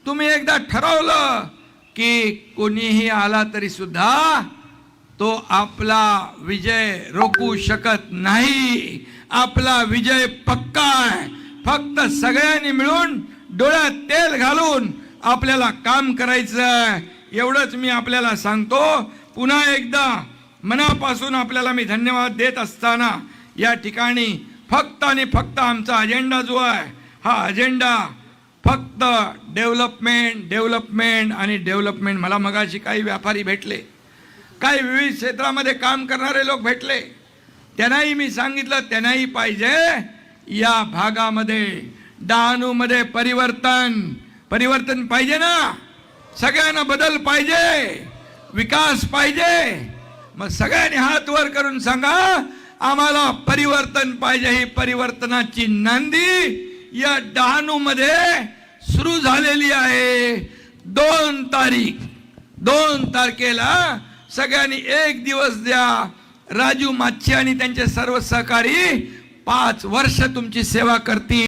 तुम्ही एकदा ठरवलं की कोणीही आला तरी सुद्धा तो आपला विजय रोखू शकत नाही। आपला विजय पक्का आहे। फक्त सगळ्यांनी मिळून डोळ्यात तेल घालून आपल्याला काम करायचं, एवढंच मी आपल्याला सांगतो। पुन्हा एकदा मनापासून आपल्याला मी धन्यवाद देत असताना या ठिकाणी फक्त आणि फक्त आमचा अजेंडा जो आहे, हा अजेंडा फक्त डेव्हलपमेंट डेव्हलपमेंट आणि डेव्हलपमेंट। मला मगाशी काही व्यापारी भेटले, काही विविध क्षेत्रामध्ये काम करणारे लोक भेटले, त्यांनाही मी सांगितलं त्यांनाही पाहिजे या भागामध्ये डहाणूमध्ये परिवर्तन पाहिजे ना, सगळ्यांना बदल पाहिजे, विकास पाहिजे। मग सगळ्यांनी हात वर करून सांगा आम्हाला परिवर्तन पाहिजे। ही परिवर्तनाची नांदी या डहाणूमध्ये सुरू झालेली आहे। 2 तारखेला सगळ्यांनी एक दिवस द्या। राजू माच्छी आणि त्यांचे सर्व सहकारी 5 वर्ष तुमची सेवा करतील।